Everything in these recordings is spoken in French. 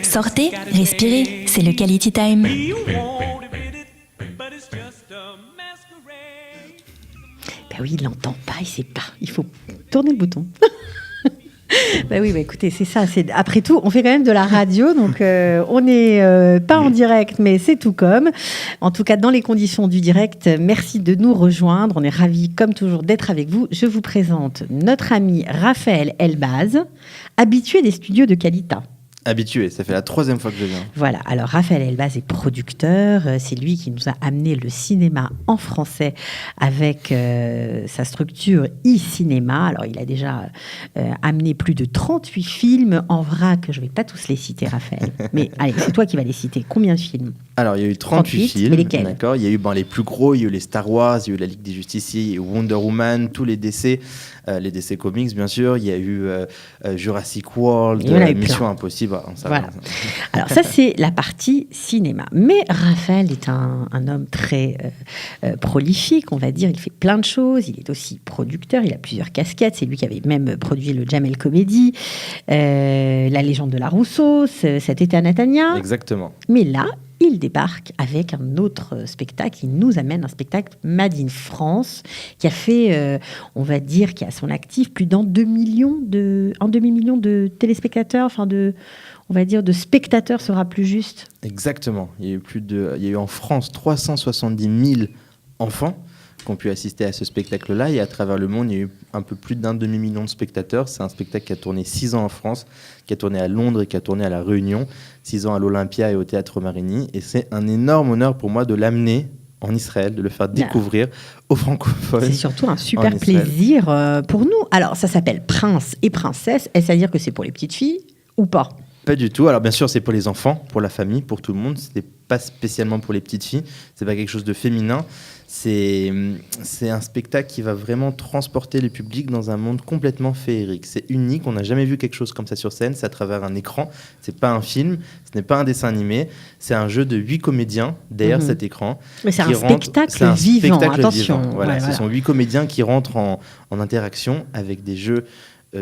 Sortez, respirez, c'est le Quality Time. Ben oui, il l'entend pas, il sait pas. Il faut tourner le bouton. Ben oui, écoutez, c'est ça. Après tout, on fait quand même de la radio, donc on n'est pas en direct, mais c'est tout comme. En tout cas, dans les conditions du direct, merci de nous rejoindre. On est ravis, comme toujours, d'être avec vous. Je vous présente notre ami Raphaël Elbaz, habitué des studios de Qualita. Habitué, ça fait la 3e fois que je viens. Voilà, alors Raphaël Elbaz est producteur, c'est lui qui nous a amené le cinéma en français avec sa structure e-cinéma. Alors il a déjà amené plus de 38 films en vrac, je ne vais pas tous les citer Raphaël, mais allez, c'est toi qui vas les citer. Combien de films ? Alors il y a eu 38 films, et lesquels ? d'accord. Il y a eu les plus gros, il y a eu les Star Wars, il y a eu la Ligue des Justiciers, il y a eu Wonder Woman, tous les DC Comics bien sûr, il y a eu Jurassic World, Mission Impossible. Voilà. Alors ça c'est la partie cinéma. Mais Raphaël est un homme très prolifique, on va dire. Il fait plein de choses. Il est aussi producteur. Il a plusieurs casquettes. C'est lui qui avait même produit le Jamel Comedy, La Légende de la Rousseau, Cet été à Natania. Exactement. Mais là, il débarque avec un autre spectacle. Il nous amène un spectacle Made in France qui a fait, on va dire, qui a à son actif plus d'un demi-million de téléspectateurs, on va dire de spectateurs sera plus juste. Exactement. Il y a eu en France 370 000 enfants qui ont pu assister à ce spectacle-là, et à travers le monde, il y a eu un peu plus d'un demi-million de spectateurs. C'est un spectacle qui a tourné 6 ans en France, qui a tourné à Londres et qui a tourné à La Réunion, 6 ans à l'Olympia et au Théâtre Marigny, et c'est un énorme honneur pour moi de l'amener en Israël, de le faire découvrir aux francophones. C'est surtout un super plaisir pour nous. Alors, ça s'appelle Prince et Princesse. Est-ce à dire que c'est pour les petites filles ou pas ? Pas du tout. Alors bien sûr, c'est pour les enfants, pour la famille, pour tout le monde. C'était pas spécialement pour les petites filles. C'est pas quelque chose de féminin. C'est un spectacle qui va vraiment transporter le public dans un monde complètement féerique. C'est unique. On n'a jamais vu quelque chose comme ça sur scène. C'est à travers un écran. C'est pas un film. Ce n'est pas un dessin animé. C'est un jeu de 8 comédiens derrière cet écran. Mais c'est un spectacle vivant. Attention. Voilà, ce sont 8 comédiens qui rentrent en interaction avec des jeux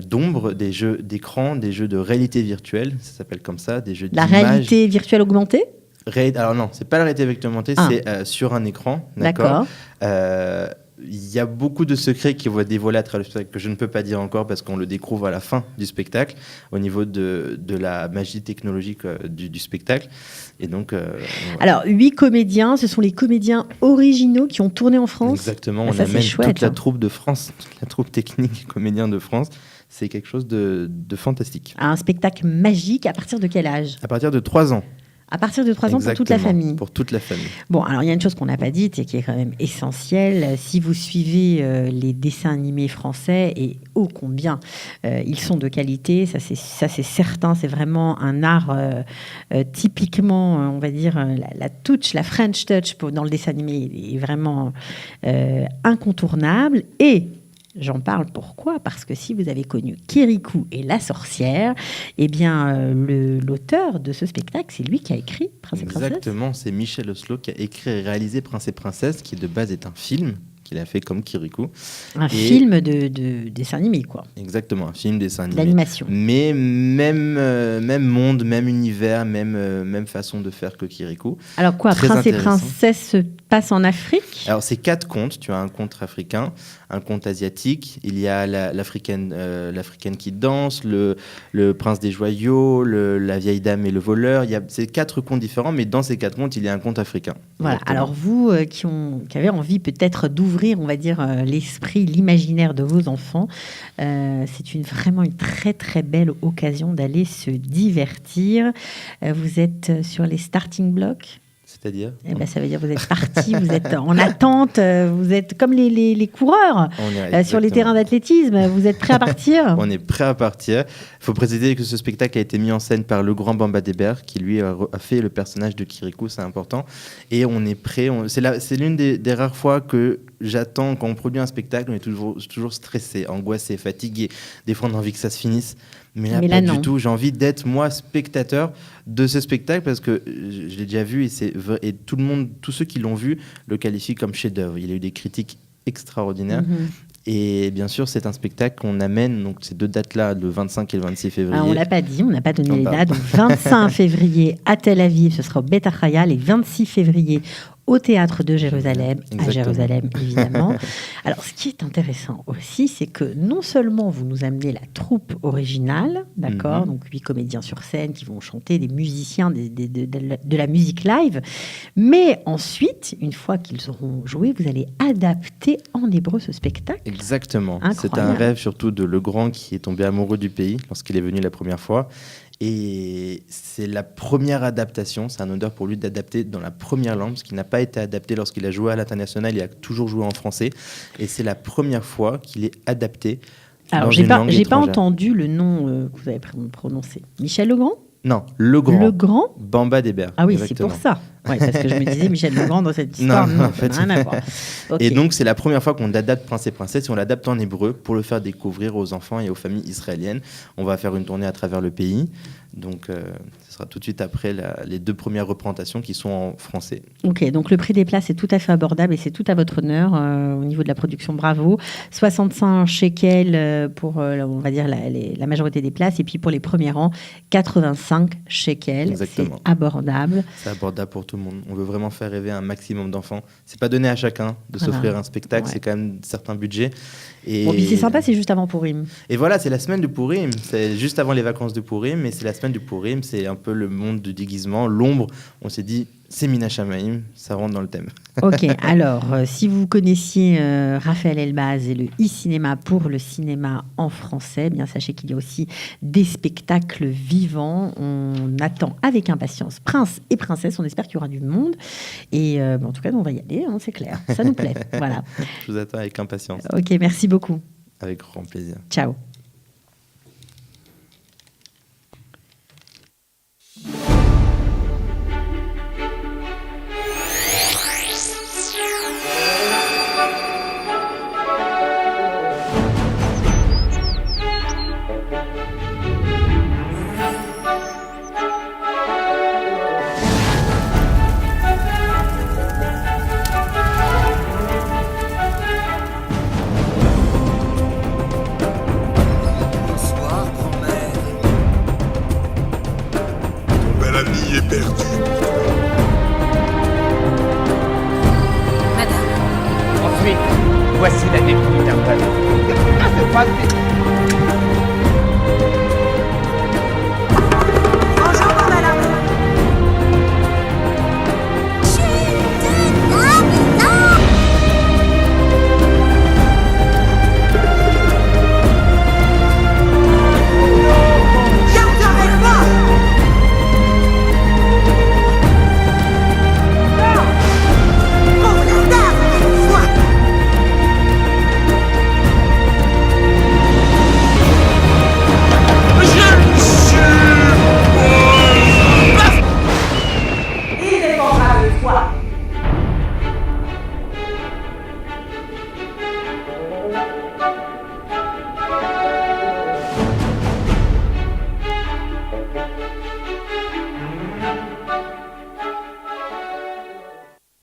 d'ombre, des jeux d'écran, des jeux de réalité virtuelle, ça s'appelle comme ça, des jeux d'image. La réalité virtuelle augmentée ? Alors non, c'est pas la réalité virtuelle augmentée, c'est sur un écran, d'accord. Il y a beaucoup de secrets qui vont être dévoilés à travers le spectacle que je ne peux pas dire encore parce qu'on le découvre à la fin du spectacle au niveau de la magie technologique du spectacle. Et donc, alors, 8 comédiens, ce sont les comédiens originaux qui ont tourné en France. Exactement, on amène toute la troupe de France, toute la troupe technique et comédiens de France. C'est quelque chose de fantastique. Un spectacle magique, à partir de quel âge ? À partir de 3 ans. À partir de 3 ans pour toute la famille. Pour toute la famille. Bon, alors il y a une chose qu'on n'a pas dite et qui est quand même essentielle. Si vous suivez les dessins animés français, et ô combien ils sont de qualité, ça c'est certain. C'est vraiment un art typiquement, on va dire, la touch, la French touch dans le dessin animé est vraiment incontournable. Et j'en parle pourquoi ? Parce que si vous avez connu Kirikou et la sorcière, eh bien, l'auteur de ce spectacle, c'est lui qui a écrit Prince et Princesse. Exactement, c'est Michel Oslo qui a écrit et réalisé Prince et Princesse, qui de base est un film qu'il a fait comme Kirikou. Un film de dessin animé, quoi. Exactement, un film dessin animé. D'animation. Mais même monde, même univers, même façon de faire que Kirikou. Alors quoi, Prince et Princesse se passe en Afrique ? Alors c'est 4 contes. Tu as un conte africain, un conte asiatique. Il y a l'africaine qui danse, le prince des joyaux, la vieille dame et le voleur. Il y a ces 4 contes différents, mais dans ces 4 contes, il y a un conte africain. Voilà. Exactement. Alors vous qui avez envie peut-être d'ouvrir, on va dire, l'esprit, l'imaginaire de vos enfants, c'est vraiment une très très belle occasion d'aller se divertir. Vous êtes sur les starting blocks. C'est-à-dire ? Ça veut dire que vous êtes parti, vous êtes en attente, vous êtes comme les coureurs sur les terrains d'athlétisme, vous êtes prêts à partir ? On est prêts à partir. Il faut préciser que ce spectacle a été mis en scène par le grand Bamba Débert, qui lui a fait le personnage de Kirikou, c'est important. Et on est prêts. C'est l'une des rares fois que j'attends, quand on produit un spectacle, on est toujours stressé, angoissé, fatigué. Des fois, on a envie que ça se finisse. Mais là, pas du tout. J'ai envie d'être, moi, spectateur de ce spectacle parce que je l'ai déjà vu et tout le monde, tous ceux qui l'ont vu, le qualifient comme chef-d'œuvre. Il a eu des critiques extraordinaires. Et bien sûr, c'est un spectacle qu'on amène, donc ces 2 dates-là, le 25 et le 26 février. On ne l'a pas dit, on n'a pas donné Non, les pardon. dates. Donc 25 février à Tel Aviv, ce sera au Bet Achaya, et 26 février au Théâtre de Jérusalem, à Exactement. Jérusalem évidemment. Alors ce qui est intéressant aussi, c'est que non seulement vous nous amenez la troupe originale, d'accord, donc 8 comédiens sur scène qui vont chanter, des musiciens, de la musique live, mais ensuite, une fois qu'ils auront joué, vous allez adapter en hébreu ce spectacle. Exactement. C'est Incroyable. un rêve surtout de Legrand qui est tombé amoureux du pays lorsqu'il est venu la première fois. Et c'est la première adaptation, c'est un honneur pour lui d'adapter dans la première langue, parce qu'il n'a pas été adapté lorsqu'il a joué à l'international, il a toujours joué en français. Et c'est la première fois qu'il est adapté Alors dans j'ai une pas, langue j'ai pas étrangère. entendu le nom que vous avez prononcé. Michel Legrand. Non, Legrand. Legrand. Bamba d'Hébert. Ah oui, exactement. c'est pour ça. Ouais, parce que je me disais Michel Legrand dans cette histoire, Non, non, en fait, ça n'a rien à voir. Ok. Et donc, c'est la première fois qu'on adapte Prince et Princesse et on l'adapte en hébreu pour le faire découvrir aux enfants et aux familles israéliennes. On va faire une tournée à travers le pays. Donc, ce sera tout de suite après les 2 premières représentations qui sont en français. Ok, donc le prix des places est tout à fait abordable et c'est tout à votre honneur au niveau de la production. Bravo. 65 shekels pour, on va dire, la majorité des places. Et puis pour les premiers rangs, 85 shekels. Exactement. C'est abordable. C'est abordable pour tout le monde. On veut vraiment faire rêver un maximum d'enfants. C'est pas donné à chacun de s'offrir un spectacle. Ouais. C'est quand même certains budgets. Et... Bon, puis c'est sympa, c'est juste avant Pourim. Et voilà, c'est la semaine de Pourim. C'est juste avant les vacances de Pourim, mais c'est la semaine du Pourim. C'est un peu le monde du déguisement, l'ombre. On s'est dit, c'est Mina Shamaim, ça rentre dans le thème. Ok, alors, si vous connaissiez Raphaël Elbaz et le e-cinéma pour le cinéma en français, eh bien sachez qu'il y a aussi des spectacles vivants. On attend avec impatience Prince et Princesse. On espère qu'il y aura du monde. Et en tout cas, on va y aller, hein, c'est clair. Ça nous plaît. Voilà. Je vous attends avec impatience. Ok, merci beaucoup. Avec grand plaisir. Ciao. Bonsoir, grand-mère. Ton bel ami est perdu. Madame, Ensuite, voici la dépouille d'un ballon. Ah, c'est pas fait.